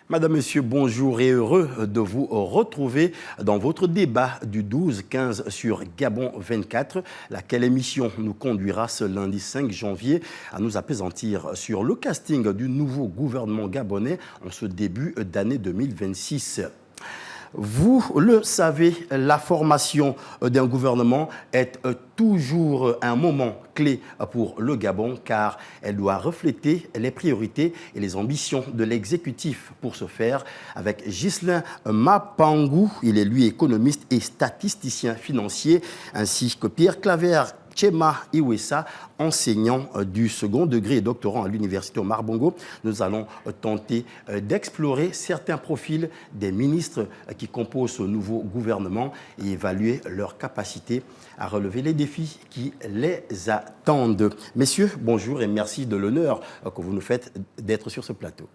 Madame, Monsieur, bonjour et heureux de vous retrouver dans votre débat du 12-15 sur Gabon 24, laquelle émission nous conduira ce lundi 5 janvier à nous apaisantir sur le casting du nouveau gouvernement gabonais en ce début d'année 2026. Vous le savez, la formation d'un gouvernement est toujours un moment clé pour le Gabon car elle doit refléter les priorités et les ambitions de l'exécutif. Pour ce faire, avec Ghislain Mapangou, il est lui économiste et statisticien financier, ainsi que Pierre Claver Tchema Iwessa, enseignant du second degré et doctorant à l'université Omar Bongo. Nous allons tenter d'explorer certains profils des ministres qui composent ce nouveau gouvernement et évaluer leur capacité à relever les défis qui les attendent. Messieurs, bonjour et merci de l'honneur que vous nous faites d'être sur ce plateau.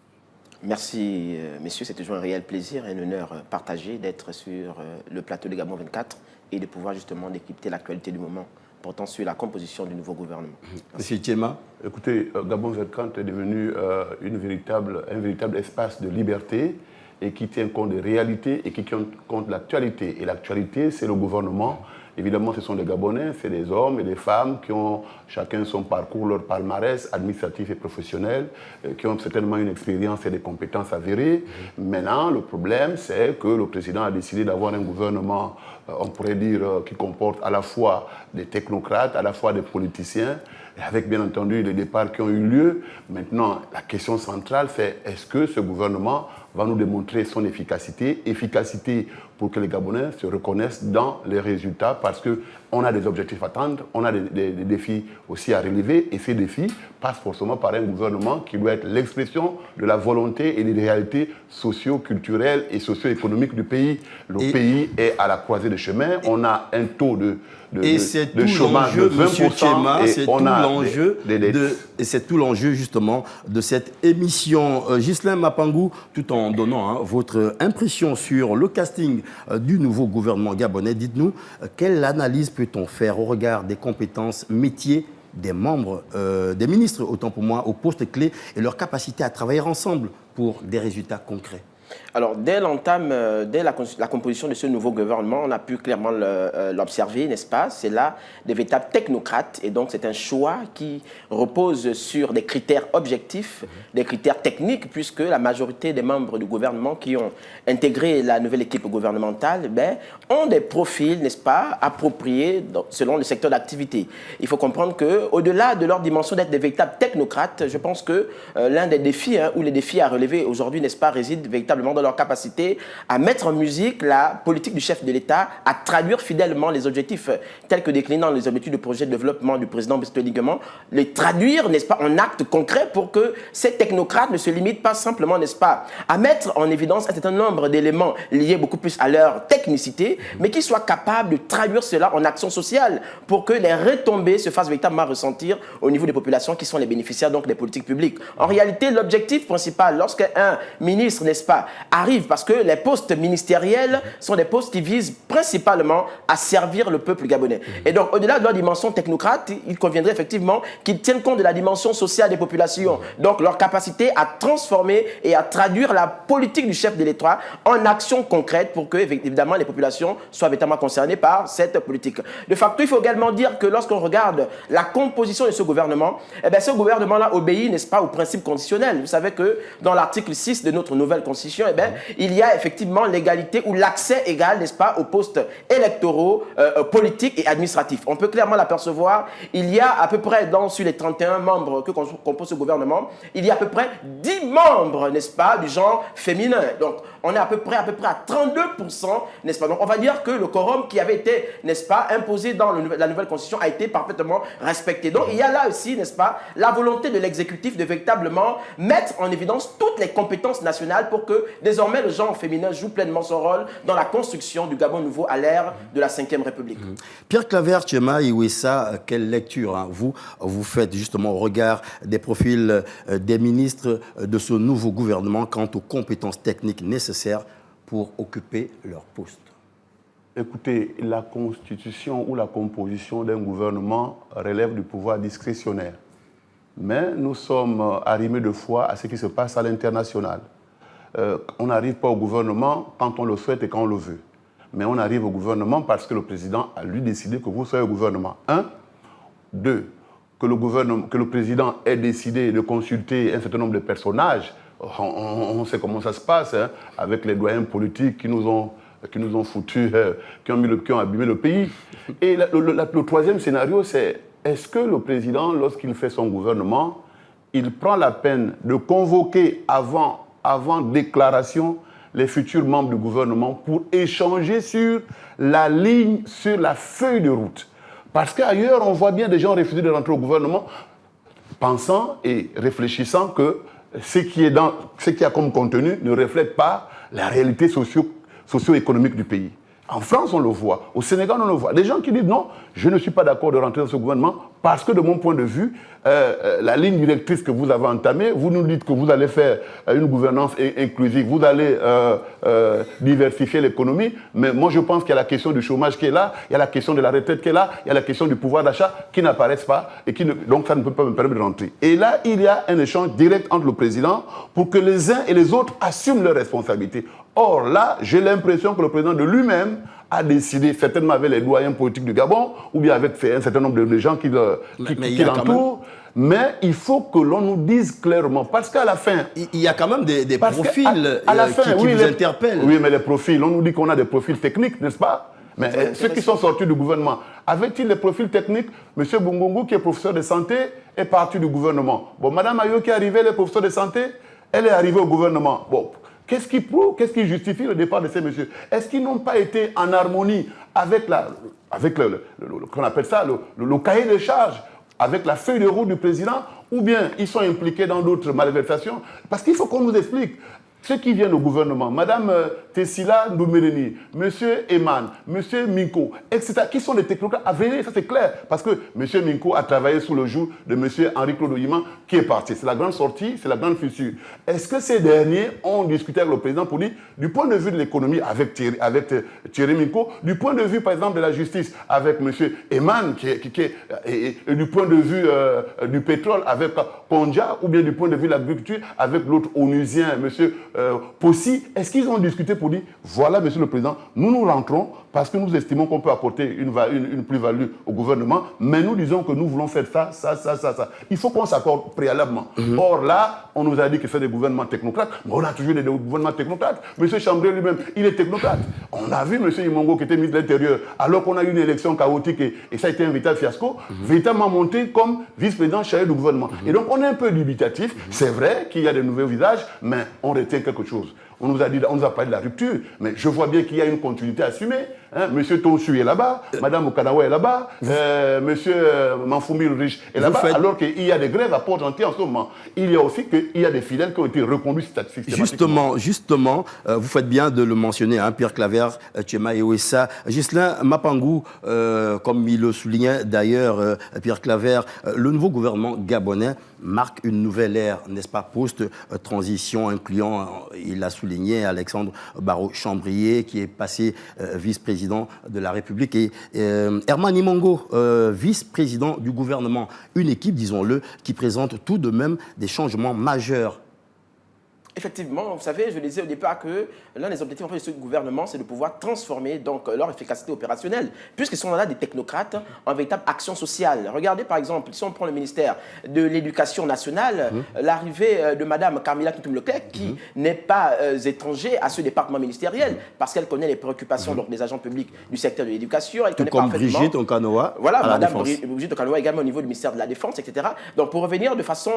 Merci, messieurs. C'est toujours un réel plaisir et un honneur partagé d'être sur le plateau de Gabon 24 et de pouvoir justement décrypter l'actualité du moment portant sur la composition du nouveau gouvernement. Monsieur Tchema. Écoutez, Gabon 24 est devenu un véritable espace de liberté et qui tient compte des réalités et qui tient compte de l'actualité. Et l'actualité, c'est le gouvernement. Évidemment, ce sont des Gabonais, c'est des hommes et des femmes qui ont chacun son parcours, leur palmarès administratif et professionnel, qui ont certainement une expérience et des compétences avérées. Maintenant, le problème, c'est que le président a décidé d'avoir un gouvernement, on pourrait dire, qui comporte à la fois des technocrates, à la fois des politiciens, et avec bien entendu les départs qui ont eu lieu. Maintenant, la question centrale, c'est est-ce que ce gouvernement va nous démontrer son efficacité pour que les Gabonais se reconnaissent dans les résultats, parce qu'on a des objectifs à atteindre, on a des défis aussi à relever, et ces défis passent forcément par un gouvernement qui doit être l'expression de la volonté et des réalités socio-culturelles et socio-économiques du pays. Le pays est à la croisée des chemins, on a un taux de chômage de 20%, et c'est tout l'enjeu justement de cette émission. Ghislain Mapangou, tout en donnant votre impression sur le casting du nouveau gouvernement gabonais, dites-nous, quelle analyse peut-on faire au regard des compétences métiers des membres, des ministres, autant pour moi, aux postes clés et leur capacité à travailler ensemble pour des résultats concrets? Alors, dès l'entame, dès la composition de ce nouveau gouvernement, on a pu clairement l'observer, n'est-ce pas? C'est là des véritables technocrates, et donc c'est un choix qui repose sur des critères objectifs, des critères techniques, puisque la majorité des membres du gouvernement qui ont intégré la nouvelle équipe gouvernementale ont des profils, n'est-ce pas, appropriés selon le secteur d'activité. Il faut comprendre qu'au-delà de leur dimension d'être des véritables technocrates, je pense que l'un des défis, ou les défis à relever aujourd'hui, n'est-ce pas, réside véritablement dans leur capacité à mettre en musique la politique du chef de l'État, à traduire fidèlement les objectifs tels que déclinés dans les objectifs de projet de développement du président Brice Oligui, les traduire, n'est-ce pas, en actes concrets pour que ces technocrates ne se limitent pas simplement, n'est-ce pas, à mettre en évidence un certain nombre d'éléments liés beaucoup plus à leur technicité, mais qui soient capables de traduire cela en action sociale pour que les retombées se fassent véritablement ressentir au niveau des populations qui sont les bénéficiaires donc des politiques publiques. En réalité, l'objectif principal, lorsqu'un ministre, n'est-ce pas, arrive, parce que les postes ministériels sont des postes qui visent principalement à servir le peuple gabonais. Et donc, au-delà de leur dimension technocrate, il conviendrait effectivement qu'ils tiennent compte de la dimension sociale des populations. Donc, leur capacité à transformer et à traduire la politique du chef de l'État en action concrète pour que, évidemment, les populations soient véritablement concernées par cette politique. De facto, il faut également dire que lorsqu'on regarde la composition de ce gouvernement, ce gouvernement-là obéit, n'est-ce pas, aux principes constitutionnels. Vous savez que dans l'article 6 de notre nouvelle constitution, il y a effectivement l'égalité ou l'accès égal, n'est-ce pas, aux postes électoraux, politiques et administratifs. On peut clairement l'apercevoir. Il y a à peu près, sur les 31 membres que compose ce gouvernement, il y a à peu près 10 membres, n'est-ce pas, du genre féminin. Donc, on est à peu près à 32%, n'est-ce pas? Donc, on va dire que le quorum qui avait été, n'est-ce pas, imposé dans la nouvelle constitution a été parfaitement respecté. Donc, il y a là aussi, n'est-ce pas, la volonté de l'exécutif de véritablement mettre en évidence toutes les compétences nationales pour que désormais le genre féminin joue pleinement son rôle dans la construction du Gabon nouveau à l'ère de la Ve République. Pierre Claver, Tchema Iwessa, quelle lecture vous faites justement au regard des profils des ministres de ce nouveau gouvernement quant aux compétences techniques nécessaires pour occuper leur poste? Écoutez, la constitution ou la composition d'un gouvernement relève du pouvoir discrétionnaire. Mais nous sommes arrimés de foi à ce qui se passe à l'international. on n'arrive pas au gouvernement quand on le souhaite et quand on le veut. Mais on arrive au gouvernement parce que le président a lui décidé que vous soyez au gouvernement. 1. 2. Que le président ait décidé de consulter un certain nombre de personnages. On sait comment ça se passe, hein, avec les doyens politiques qui nous ont foutus, qui ont abîmé le pays. Et le troisième scénario, c'est est-ce que le président, lorsqu'il fait son gouvernement, il prend la peine de convoquer avant déclaration les futurs membres du gouvernement pour échanger sur la ligne, sur la feuille de route. Parce qu'ailleurs, on voit bien des gens refuser de rentrer au gouvernement pensant et réfléchissant que ce qui a comme contenu ne reflète pas la réalité socio-économique du pays. En France, on le voit. Au Sénégal, on le voit. Des gens qui disent non, je ne suis pas d'accord de rentrer dans ce gouvernement parce que de mon point de vue, la ligne directrice que vous avez entamée, vous nous dites que vous allez faire une gouvernance inclusive, vous allez diversifier l'économie, mais moi je pense qu'il y a la question du chômage qui est là, il y a la question de la retraite qui est là, il y a la question du pouvoir d'achat qui n'apparaissent pas, et donc ça ne peut pas me permettre de rentrer. Et là, il y a un échange direct entre le président pour que les uns et les autres assument leurs responsabilités. Or là, j'ai l'impression que le président de lui-même a décidé, certainement avec les doyens politiques du Gabon, ou bien avec un certain nombre de gens qui l'entourent, mais il faut que l'on nous dise clairement, parce qu'à la fin... Il y a quand même des profils qui vous interpellent. Oui, mais les profils, on nous dit qu'on a des profils techniques, n'est-ce pas? Mais ceux qui sont sortis du gouvernement, avaient-ils des profils techniques? Monsieur Bungongo, qui est professeur de santé, est parti du gouvernement. Bon, Madame Ayo, qui est arrivée, elle est professeure de santé, elle est arrivée au gouvernement. Bon, qu'est-ce qui prouve, qu'est-ce qui justifie le départ de ces messieurs? Est-ce qu'ils n'ont pas été en harmonie avec qu'on appelle ça, le cahier de charges, avec la feuille de route du président, ou bien ils sont impliqués dans d'autres malversations? Parce qu'il faut qu'on nous explique. Ceux qui viennent au gouvernement, Madame Tessila Ndoumereni, Monsieur Eman, Monsieur Minko, etc., qui sont des technocrates à venir, ça c'est clair. Parce que Monsieur Minko a travaillé sous le joug de Monsieur Henri-Claude Oyima, qui est parti. C'est la grande sortie, c'est la grande fissure. Est-ce que ces derniers ont discuté avec le président pour dire, du point de vue de l'économie avec Thierry Minko, du point de vue, par exemple, de la justice avec Monsieur Eman, et du point de vue du pétrole avec Konja, ou bien du point de vue de l'agriculture avec l'autre onusien, Monsieur Possi, est-ce qu'ils ont discuté pour dire, voilà, Monsieur le Président, nous rentrons parce que nous estimons qu'on peut apporter une plus-value au gouvernement, mais nous disons que nous voulons faire ça. Il faut qu'on s'accorde préalablement. Or là, on nous a dit que c'est des gouvernements technocrates, mais on a toujours des gouvernements technocrates. Monsieur Chambré lui-même, il est technocrate. On a vu Monsieur Imongo qui était ministre de l'Intérieur, alors qu'on a eu une élection chaotique et ça a été un véritable fiasco, véritablement monté comme vice-président chargé du gouvernement. Et donc on est un peu dubitatif. C'est vrai qu'il y a des nouveaux visages, mais on retient quelque chose. On nous a parlé de la rupture, mais je vois bien qu'il y a une continuité assumée. Hein? Monsieur Tonsu est là-bas, Madame Okanawa est là-bas, Monsieur Manfoumi Rich est là-bas, alors qu'il y a des grèves à Port-Gentil en ce moment. Il y a aussi qu'il y a des fidèles qui ont été reconduits systématiquement. Justement, vous faites bien de le mentionner, hein, Pierre Claver, Tchema et Ouessa. Ghislain Mapangou, comme il le soulignait d'ailleurs, Pierre Claver, le nouveau gouvernement gabonais marque une nouvelle ère, n'est-ce pas, post-transition, incluant, il a souligné, Alexandre Barraud-Chambrier, qui est passé vice-président de la République, et Herman Imongo, vice-président du gouvernement. Une équipe, disons-le, qui présente tout de même des changements majeurs. Effectivement, vous savez, je disais au départ que l'un des objectifs de ce gouvernement, c'est de pouvoir transformer donc, leur efficacité opérationnelle, puisqu'ils sont là des technocrates en véritable action sociale. Regardez par exemple, si on prend le ministère de l'Éducation nationale, l'arrivée de Mme Carmila Koutoum-Leclerc, qui n'est pas étranger à ce département ministériel, parce qu'elle connaît les préoccupations donc, des agents publics du secteur de l'éducation. Elle connaît comme Brigitte Okanoa. Voilà, Mme Brigitte Okanoa également au niveau du ministère de la Défense, etc. Donc pour revenir de façon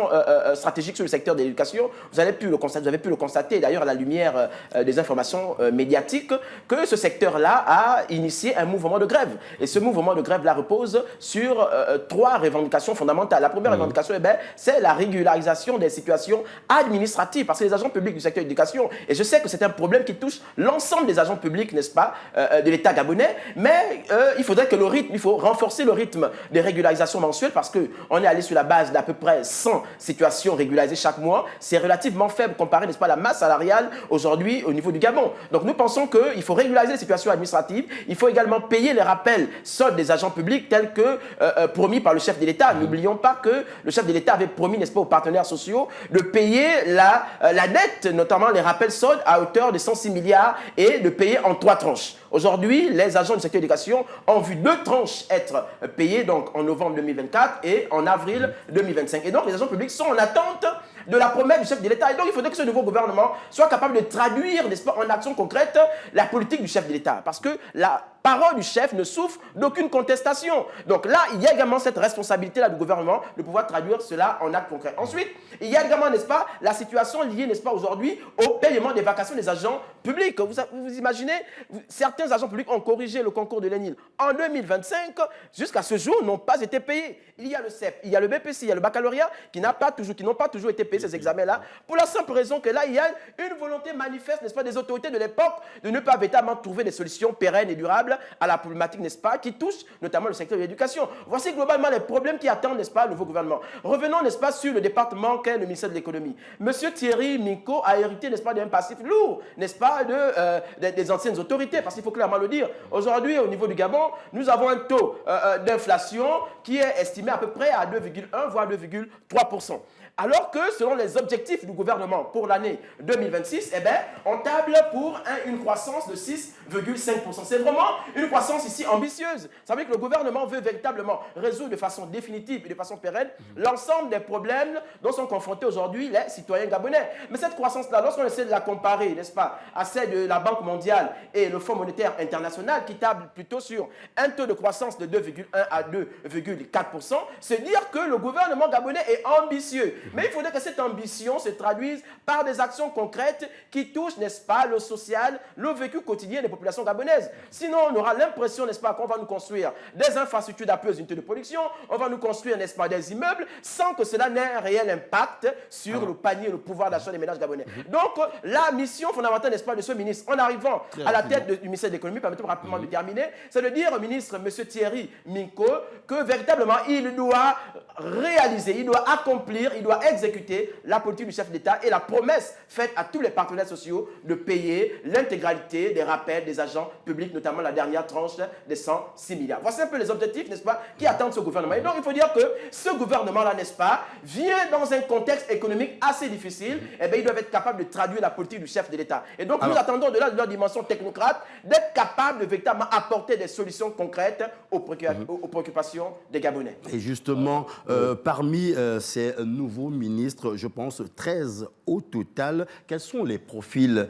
stratégique sur le secteur de l'éducation, vous avez pu le constater, d'ailleurs à la lumière des informations médiatiques, que ce secteur-là a initié un mouvement de grève. Et ce mouvement de grève-là repose sur 3 revendications fondamentales. La première revendication, c'est la régularisation des situations administratives, parce que les agents publics du secteur de l'éducation, et je sais que c'est un problème qui touche l'ensemble des agents publics, n'est-ce pas, de l'État gabonais, mais il faudrait que il faut renforcer le rythme des régularisations mensuelles, parce qu'on est allé sur la base d'à peu près 100 situations régularisées chaque mois. C'est relativement faible comparé préparer, n'est-ce pas, la masse salariale aujourd'hui au niveau du Gabon. Donc nous pensons qu'il faut régulariser les situations administratives, il faut également payer les rappels soldes des agents publics tels que promis par le chef de l'État. N'oublions pas que le chef de l'État avait promis, n'est-ce pas, aux partenaires sociaux de payer la dette, notamment les rappels soldes à hauteur de 106 milliards et de payer en 3 tranches. Aujourd'hui, les agents du secteur de l'éducation ont vu 2 tranches être payées, donc en novembre 2024 et en avril 2025. Et donc les agents publics sont en attente de la promesse du chef de l'État. Et donc il faudrait que ce nouveau gouvernement soit capable de traduire, n'est-ce pas, en action concrète la politique du chef de l'État. Parce que la parole du chef ne souffre d'aucune contestation. Donc là, il y a également cette responsabilité-là du gouvernement de pouvoir traduire cela en actes concrets. Ensuite, il y a également, n'est-ce pas, la situation liée, n'est-ce pas, aujourd'hui au paiement des vacations des agents publics. Vous imaginez, certains agents publics ont corrigé le concours de l'ENIL en 2025, jusqu'à ce jour, n'ont pas été payés. Il y a le CEP, il y a le BPC, il y a le baccalauréat qui n'ont pas toujours été payés ces examens-là, pour la simple raison que là, il y a une volonté manifeste, n'est-ce pas, des autorités de l'époque de ne pas véritablement trouver des solutions pérennes et durables à la problématique, n'est-ce pas, qui touche notamment le secteur de l'éducation. Voici globalement les problèmes qui attendent, n'est-ce pas, le nouveau gouvernement. Revenons, n'est-ce pas, sur le département qu'est le ministère de l'économie. Monsieur Thierry Minko a hérité, n'est-ce pas, d'un passif lourd, n'est-ce pas, des anciennes autorités, parce qu'il faut clairement le dire. Aujourd'hui, au niveau du Gabon, nous avons un taux d'inflation qui est estimé à peu près à 2,1 voire 2,3%. Alors que, selon les objectifs du gouvernement pour l'année 2026, eh bien, on table pour une croissance de 6,5%. C'est vraiment une croissance ici ambitieuse. Ça veut dire que le gouvernement veut véritablement résoudre de façon définitive et de façon pérenne l'ensemble des problèmes dont sont confrontés aujourd'hui les citoyens gabonais. Mais cette croissance-là, lorsqu'on essaie de la comparer, n'est-ce pas, à celle de la Banque mondiale et le Fonds monétaire international qui table plutôt sur un taux de croissance de 2,1 à 2,4%, c'est dire que le gouvernement gabonais est ambitieux. Mais il faudrait que cette ambition se traduise par des actions concrètes qui touchent, n'est-ce pas, le social, le vécu quotidien des populations gabonaises. Sinon, on aura l'impression, n'est-ce pas, qu'on va nous construire des infrastructures d'appui aux unités de production, on va nous construire, n'est-ce pas, des immeubles, sans que cela n'ait un réel impact sur le panier et le pouvoir d'achat des ménages gabonais. Donc, la mission fondamentale, n'est-ce pas, de ce ministre, en arrivant à la tête du ministère de l'économie, permettez-moi rapidement de terminer, c'est de dire au ministre, M. Thierry Minko, que véritablement, il doit réaliser, il doit accomplir, il doit exécuter la politique du chef d'État et la promesse faite à tous les partenaires sociaux de payer l'intégralité des rappels des agents publics, notamment la dernière tranche des 106 milliards. Voici un peu les objectifs, n'est-ce pas, qui attendent ce gouvernement. Et donc, il faut dire que ce gouvernement-là, n'est-ce pas, vient dans un contexte économique assez difficile. Eh bien, ils doivent être capables de traduire la politique du chef de l'État. Et donc, nous attendons de leur dimension technocrate d'être capables de véritablement apporter des solutions concrètes aux préoccupations des Gabonais. Et justement, parmi ces nouveaux ministres, je pense 13 au total, quels sont les profils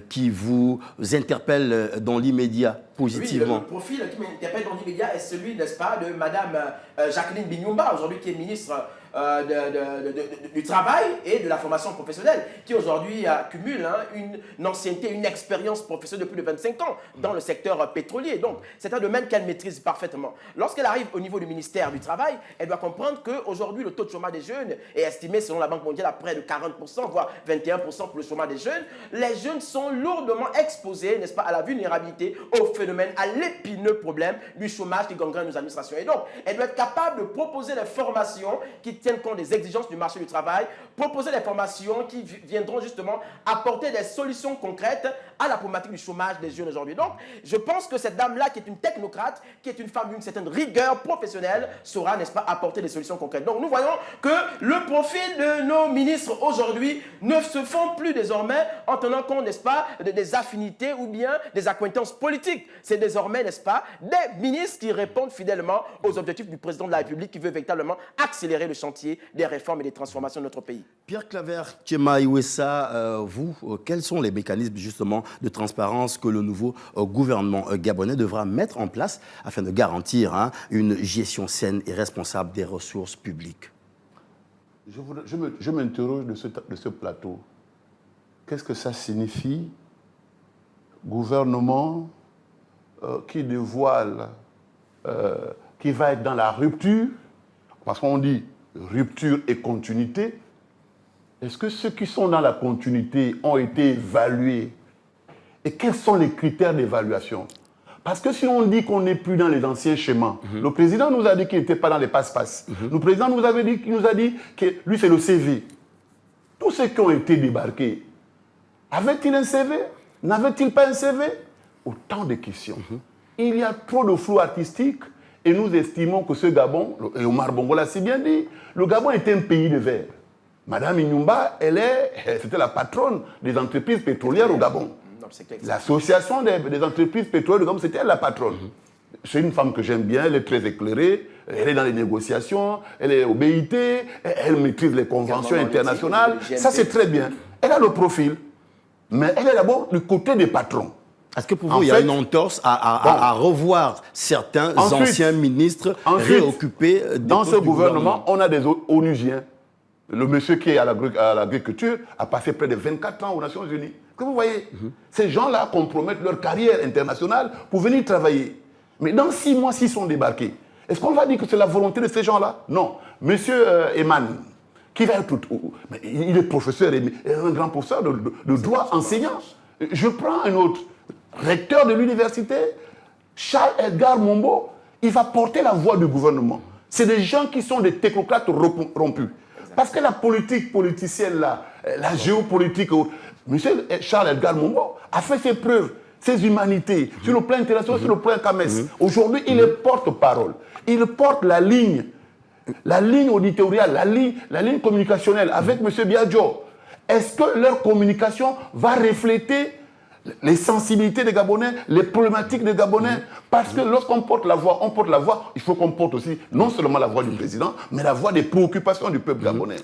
qui vous interpellent dans l'immédiat positivement? Oui, le profil qui m'interpelle dans l'immédiat est celui, n'est-ce pas, de Mme Jacqueline Bignumba, aujourd'hui qui est ministre du Travail et de la formation professionnelle, qui aujourd'hui cumule une ancienneté, une expérience professionnelle de plus de 25 ans dans le secteur pétrolier. Donc, c'est un domaine qu'elle maîtrise parfaitement. Lorsqu'elle arrive au niveau du ministère du Travail, elle doit comprendre qu'aujourd'hui, le taux de chômage des jeunes est estimé, selon la Banque mondiale, à près de 40%, voire 21% pour le chômage des jeunes. Les jeunes sont lourdement exposés, n'est-ce pas, à la vulnérabilité, au phénomène, à l'épineux problème du chômage qui gangrène nos administrations. Et donc, elle doit être capable de proposer des formations qui tiennent compte des exigences du marché du travail, proposer des formations qui viendront justement apporter des solutions concrètes à la problématique du chômage des jeunes aujourd'hui. Donc, je pense que cette dame-là, qui est une technocrate, qui est une femme d'une certaine rigueur professionnelle, saura, n'est-ce pas, apporter des solutions concrètes. Donc, nous voyons que le profil de nos ministres aujourd'hui ne se font plus désormais en tenant compte, n'est-ce pas, des affinités ou bien des accointances politiques. C'est désormais, n'est-ce pas, des ministres qui répondent fidèlement aux objectifs du président de la République qui veut véritablement accélérer le chantier des réformes et des transformations de notre pays. Pierre Claver Tchema Iwessa, vous, quels sont les mécanismes justement de transparence que le nouveau gouvernement gabonais devra mettre en place afin de garantir une gestion saine et responsable des ressources publiques? Je m'interroge de ce plateau. Qu'est-ce que ça signifie, gouvernement qui dévoile, qui va être dans la rupture, parce qu'on dit rupture et continuité. Est-ce que ceux qui sont dans la continuité ont été évalués? Et quels sont les critères d'évaluation? Parce que si on dit qu'on n'est plus dans les anciens schémas, le président nous a dit qu'il n'était pas dans les passe-passe. Le président nous a dit que lui, c'est le CV. Tous ceux qui ont été débarqués, Avait-il un CV? N'avait-il pas un CV? Autant de questions. Il y a trop de flou artistique et nous estimons que ce Gabon, et Omar Bongo l'a si bien dit, le Gabon est un pays de verre. Madame Inyumba, c'était la patronne des entreprises pétrolières au Gabon. L'association des entreprises pétrolières du Gabon, c'était elle la patronne. C'est une femme que j'aime bien, elle est très éclairée, elle est dans les négociations, elle est au BIT, elle maîtrise les conventions internationales. Ça, c'est très bien. Elle a le profil, mais elle est d'abord du côté des patrons. Est-ce que pour vous, il y a une entorse à revoir certains anciens ministres réoccupés dans ce gouvernement, on a des onusiens. Le monsieur qui est à l'agriculture a passé près de 24 ans aux Nations Unies. Que vous voyez, ces gens-là compromettent leur carrière internationale pour venir travailler. Mais dans 6 mois, s'ils sont débarqués, est-ce qu'on va dire que c'est la volonté de ces gens-là? Non. Monsieur Eman, qui va être... Il est professeur, un grand professeur de droit enseignant. Je prends un autre, recteur de l'université, Charles Edgar Mombo, il va porter la voix du gouvernement. C'est des gens qui sont des technocrates rompus. Parce que la politique politicienne, là, la géopolitique, monsieur Charles Edgar Mombo a fait ses preuves, ses humanités, sur le plan international, sur le plan CAMES. Aujourd'hui, il est porte-parole. Il porte la ligne auditoriale, la ligne communicationnelle avec M. Biagio. Est-ce que leur communication va refléter les sensibilités des Gabonais, les problématiques des Gabonais? Parce que lorsqu'on porte la voix, il faut qu'on porte aussi non seulement la voix du président, mais la voix des préoccupations du peuple gabonais.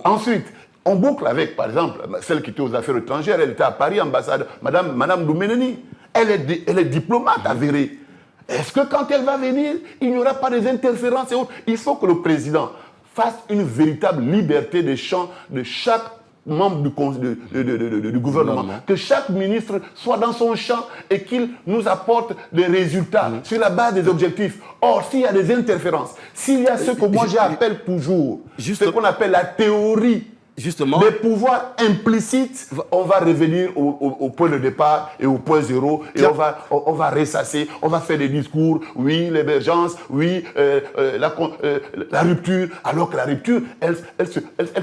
Ensuite, on boucle avec, par exemple, celle qui était aux affaires étrangères, elle était à Paris, ambassade, Madame Doumeneni. Elle est diplomate avérée. Est-ce que quand elle va venir, il n'y aura pas des interférences et autres? Il faut que le président fasse une véritable liberté de champ de chaque membre du gouvernement, que chaque ministre soit dans son champ et qu'il nous apporte des résultats sur la base des objectifs. Or, s'il y a des interférences, s'il y a ce que moi j'appelle toujours, ce qu'on appelle la théorie des pouvoirs implicites, on va revenir au point de départ et au point zéro et on va ressasser, on va faire des discours, oui, l'émergence, oui, la rupture, alors que la rupture, elle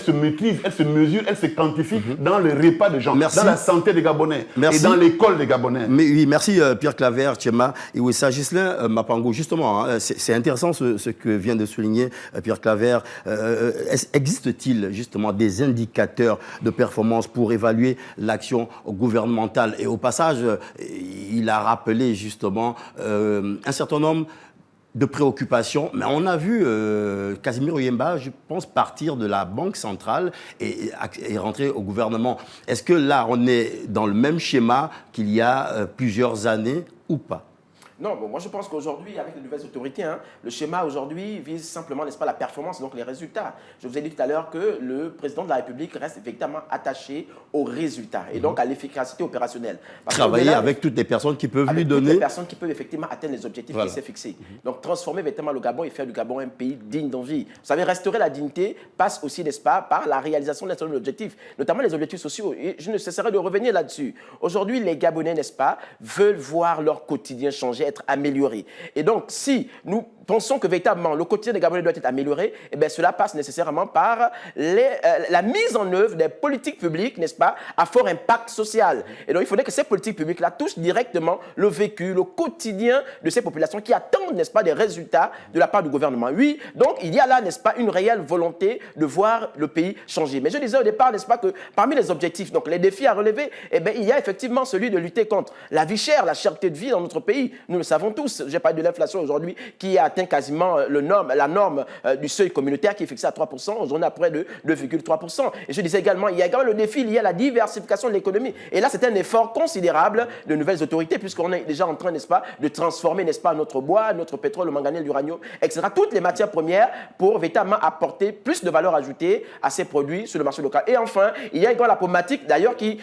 se maîtrise, elle se mesure, elle se quantifie dans le repas des gens, dans la santé des Gabonais et dans l'école des Gabonais. Oui, merci Pierre Claver, Tchema et Wissa Ghislain Mapango. Justement, c'est intéressant ce que vient de souligner Pierre Claver. Existe-t-il justement des indicateurs de performance pour évaluer l'action gouvernementale? Et au passage, il a rappelé justement un certain nombre de préoccupations, mais on a vu Casimir Oyemba, je pense, partir de la Banque centrale et rentrer au gouvernement. Est-ce que là, on est dans le même schéma qu'il y a plusieurs années ou pas? Non, bon, moi je pense qu'aujourd'hui, avec les nouvelles autorités, le schéma aujourd'hui vise simplement, n'est-ce pas, la performance, donc les résultats. Je vous ai dit tout à l'heure que le président de la République reste effectivement attaché aux résultats et donc à l'efficacité opérationnelle. Travailler avec toutes les personnes qui peuvent lui donner... Toutes les personnes qui peuvent effectivement atteindre les objectifs qu'il s'est fixés. Donc transformer effectivement le Gabon et faire du Gabon un pays digne d'envie. Vous savez, restaurer la dignité passe aussi, n'est-ce pas, par la réalisation d'un certain nombre d'objectifs, notamment les objectifs sociaux. Et je ne cesserai de revenir là-dessus. Aujourd'hui, les Gabonais, n'est-ce pas, veulent voir leur quotidien changer, être amélioré. Et donc, si nous pensons que véritablement le quotidien des Gabonais doit être amélioré, eh bien, cela passe nécessairement par la mise en œuvre des politiques publiques, n'est-ce pas, à fort impact social. Et donc, il faudrait que ces politiques publiques-là touchent directement le vécu, le quotidien de ces populations qui attendent, n'est-ce pas, des résultats de la part du gouvernement. Oui, donc, il y a là, n'est-ce pas, une réelle volonté de voir le pays changer. Mais je disais au départ, n'est-ce pas, que parmi les objectifs, donc les défis à relever, eh bien, il y a effectivement celui de lutter contre la vie chère, la cherté de vie dans notre pays. Nous le savons tous. J'ai parlé de l'inflation aujourd'hui qui a atteint quasiment la norme du seuil communautaire qui est fixé à 3%. Aujourd'hui, on a près de 2,3%. Et je disais également, il y a également le défi lié à la diversification de l'économie. Et là, c'est un effort considérable de nouvelles autorités puisqu'on est déjà en train, n'est-ce pas, de transformer, n'est-ce pas, notre bois, notre pétrole, le manganèse, l'uranium, etc. Toutes les matières premières pour véritablement apporter plus de valeur ajoutée à ces produits sur le marché local. Et enfin, il y a également la problématique d'ailleurs qui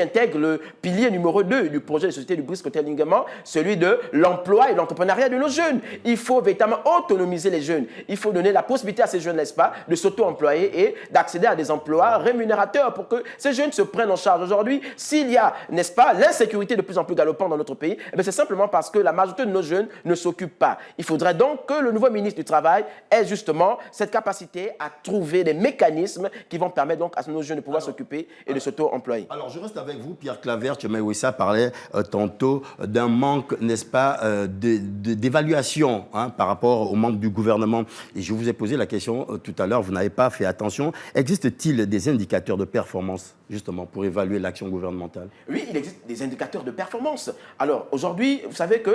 intègre le pilier numéro 2 du projet de société du BRICS côté alignement, celui de l'emploi et l'entrepreneuriat de nos jeunes. Il faut véritablement autonomiser les jeunes. Il faut donner la possibilité à ces jeunes, n'est-ce pas, de s'auto-employer et d'accéder à des emplois rémunérateurs pour que ces jeunes se prennent en charge. Aujourd'hui, s'il y a, n'est-ce pas, l'insécurité de plus en plus galopante dans notre pays, eh c'est simplement parce que la majorité de nos jeunes ne s'occupent pas. Il faudrait donc que le nouveau ministre du Travail ait justement cette capacité à trouver des mécanismes qui vont permettre donc à nos jeunes de pouvoir s'occuper et de s'auto-employer. Alors, je reste avec vous, Pierre Claver. Tchemaïwissa parlait tantôt d'un manque, n'est-ce pas, d'évaluation par rapport au manque du gouvernement. Et je vous ai posé la question tout à l'heure, vous n'avez pas fait attention. Existe-t-il des indicateurs de performance, justement, pour évaluer l'action gouvernementale? Oui, il existe des indicateurs de performance. Alors, aujourd'hui, vous savez que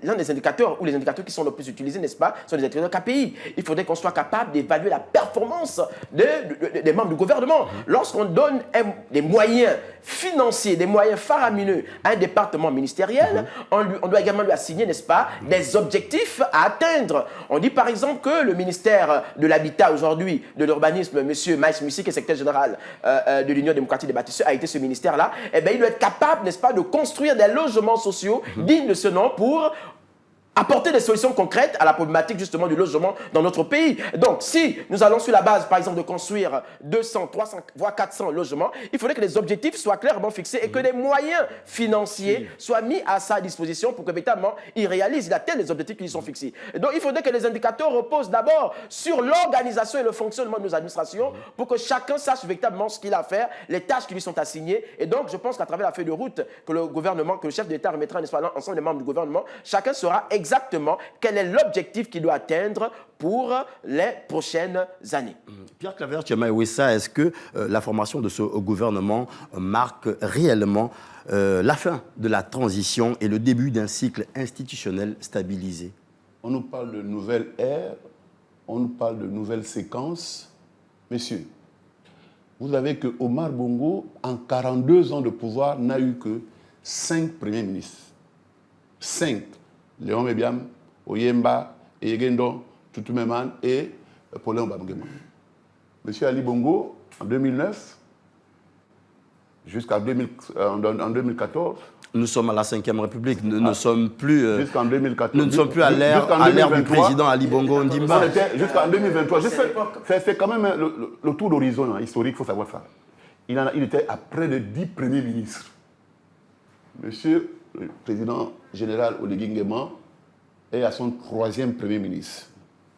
l'un des indicateurs, ou les indicateurs qui sont le plus utilisés, n'est-ce pas, sont les indicateurs KPI. Il faudrait qu'on soit capable d'évaluer la performance des membres du gouvernement. Lorsqu'on donne des moyens financiers, des moyens faramineux à un département ministériel, on doit également lui assigner, n'est-ce pas, des objectifs à atteindre. On dit par exemple que le ministère de l'Habitat aujourd'hui, de l'urbanisme, M. Maïs Mussi, qui est secrétaire général de l'Union démocratique des bâtisseurs, a été ce ministère-là, eh bien, il doit être capable, n'est-ce pas, de construire des logements sociaux dignes de ce nom pour apporter des solutions concrètes à la problématique justement du logement dans notre pays. Donc, si nous allons sur la base, par exemple, de construire 200, 300, voire 400 logements, il faudrait que les objectifs soient clairement fixés et que des moyens financiers soient mis à sa disposition pour que, véritablement, il réalise, il atteigne les objectifs qui lui sont fixés. Et donc, il faudrait que les indicateurs reposent d'abord sur l'organisation et le fonctionnement de nos administrations pour que chacun sache véritablement ce qu'il a à faire, les tâches qui lui sont assignées. Et donc, je pense qu'à travers la feuille de route que le gouvernement, que le chef d'État remettra, n'est-ce pas, l'ensemble des membres du gouvernement, chacun saura exactement quel est l'objectif qu'il doit atteindre pour les prochaines années. Pierre Claver Tchemaïwissa, est-ce que la formation de ce gouvernement marque réellement la fin de la transition et le début d'un cycle institutionnel stabilisé? On nous parle de nouvelle ère, on nous parle de nouvelles séquences. Messieurs, vous savez que Omar Bongo, en 42 ans de pouvoir, n'a eu que 5 premiers ministres. 5. Léon Mébiam, Oyemba, Eyegendo, Tutumeman et Paulin Bamgema. Monsieur Ali Bongo, en 2009, jusqu'en 2014. Nous sommes à la 5e République, nous ne sommes plus, jusqu'en 2014, nous ne sommes plus à l'ère du président Ali Bongo Ondimba. Jusqu'en 2023. C'est quand même le tour d'horizon historique, il faut savoir ça. Il était à près de 10 premiers ministres. Monsieur le président général Oligui Nguema est à son 3e premier ministre.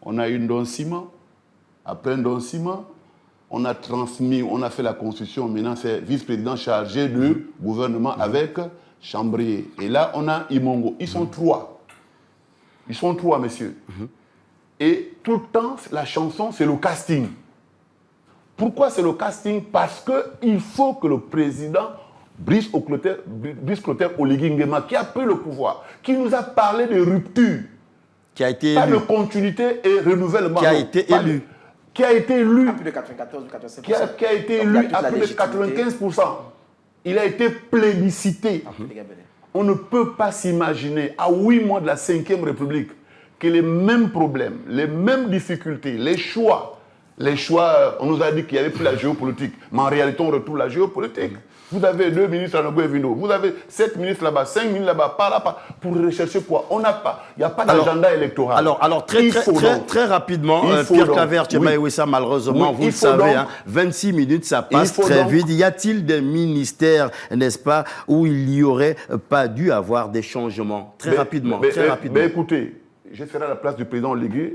On a eu Ndon Sima. Après Ndon Sima, on a transmis, on a fait la constitution. Maintenant, c'est vice-président chargé du gouvernement avec Chambrier. Et là, on a Imongo. Ils sont 3. Ils sont 3, messieurs. Et tout le temps, la chanson, c'est le casting. Pourquoi c'est le casting? Parce qu'il faut que le président Brice Clotaire Oligui Nguema, qui a pris le pouvoir, qui nous a parlé de rupture, qui a été pas élu, de continuité et renouvellement. qui a été élu, qui a été élu, À plus de 94 ou 85%. qui a été élu à plus de 95%. Il a été plébiscité. On ne peut pas s'imaginer, à 8 mois de la 5e République, que les mêmes problèmes, les mêmes difficultés, les choix, on nous a dit qu'il n'y avait plus la géopolitique, mais en réalité, on retrouve la géopolitique. Vous avez 2 ministres à Nogo et Vino, vous avez 7 ministres là-bas, 5 ministres là-bas, par là, pour rechercher quoi? On n'a pas, il n'y a pas d'agenda électoral. Alors très rapidement, Pierre Claver Tchemaïwissa, malheureusement, vous le savez, 26 minutes, ça passe très vite. Y a-t-il des ministères, n'est-ce pas, où il n'y aurait pas dû avoir des changements? Très rapidement. Mais écoutez, je serai à la place du président Oligui,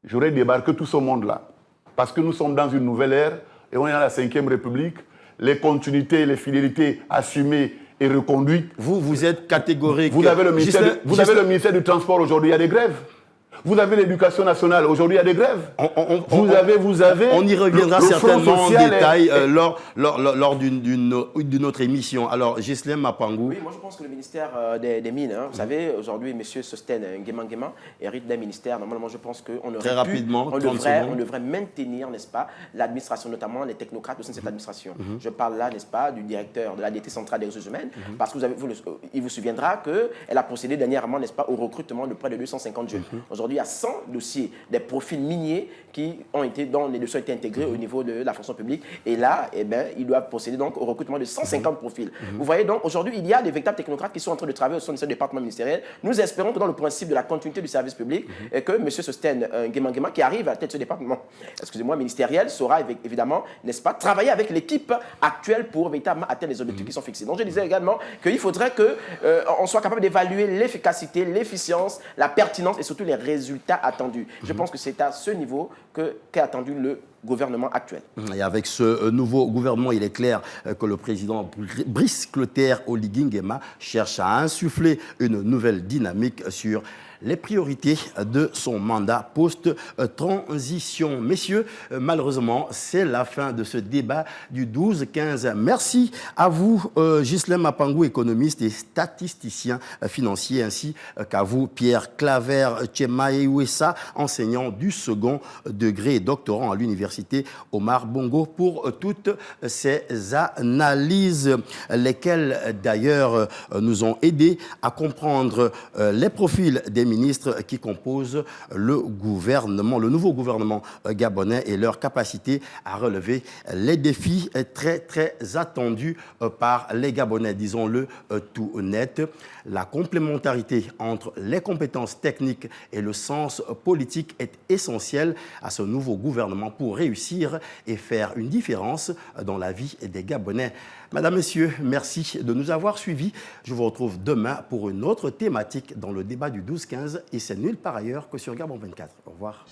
j'aurais débarqué tout ce monde-là. Parce que nous sommes dans une nouvelle ère et on est dans la 5e République. Les continuités, les fidélités assumées et reconduites. Vous êtes catégorique. Vous avez le ministère du Transport, aujourd'hui, il y a des grèves. Vous avez l'éducation nationale, aujourd'hui il y a des grèves. On y reviendra certainement en détail lors d'une autre émission. Alors, Ghislaine Mapangou. Oui, moi je pense que le ministère des Mines, vous savez, aujourd'hui, M. Sosten Nguema hérite d'un ministère. Normalement, je pense qu'on devrait maintenir, n'est-ce pas, l'administration, notamment les technocrates au sein de cette administration. Je parle là, n'est-ce pas, du directeur de la DT centrale des ressources humaines, parce que il vous souviendra qu'elle a procédé dernièrement, n'est-ce pas, au recrutement de près de 250 jeunes. Aujourd'hui, aujourd'hui à 100 dossiers, des profils miniers dont les dossiers ont été intégrés au niveau de la fonction publique. Et là, eh ben, ils doivent procéder donc au recrutement de 150 profils. Vous voyez donc, aujourd'hui, il y a des véritables technocrates qui sont en train de travailler au sein de ce département ministériel. Nous espérons que dans le principe de la continuité du service public, et que M. Sosten Nguema, qui arrive à la tête de ce département, excusez-moi, ministériel, saura évidemment, n'est-ce pas, travailler avec l'équipe actuelle pour véritablement atteindre les objectifs qui sont fixés. Donc je disais également qu'il faudrait qu'on soit capable d'évaluer l'efficacité, l'efficience, la pertinence et surtout les résultats attendus. Je pense que c'est à ce niveau qu'est attendu le gouvernement actuel. Et avec ce nouveau gouvernement, il est clair que le président Brice Clotaire Oligui Nguema cherche à insuffler une nouvelle dynamique sur les priorités de son mandat post-transition. Messieurs, malheureusement, c'est la fin de ce débat du 12-15. Merci à vous, Ghislain Mapangou, économiste et statisticien financier, ainsi qu'à vous, Pierre Claver Tchemaïouessa, enseignant du second degré et doctorant à l'université Omar Bongo, pour toutes ces analyses, lesquelles d'ailleurs nous ont aidés à comprendre les profils des ministres qui composent le gouvernement, le nouveau gouvernement gabonais, et leur capacité à relever les défis très attendus par les Gabonais, disons-le tout net. La complémentarité entre les compétences techniques et le sens politique est essentielle à ce nouveau gouvernement pour réussir et faire une différence dans la vie des Gabonais. Mesdames, Messieurs, merci de nous avoir suivis. Je vous retrouve demain pour une autre thématique dans le débat du 12-15, et c'est nulle part ailleurs que sur Gabon 24. Au revoir.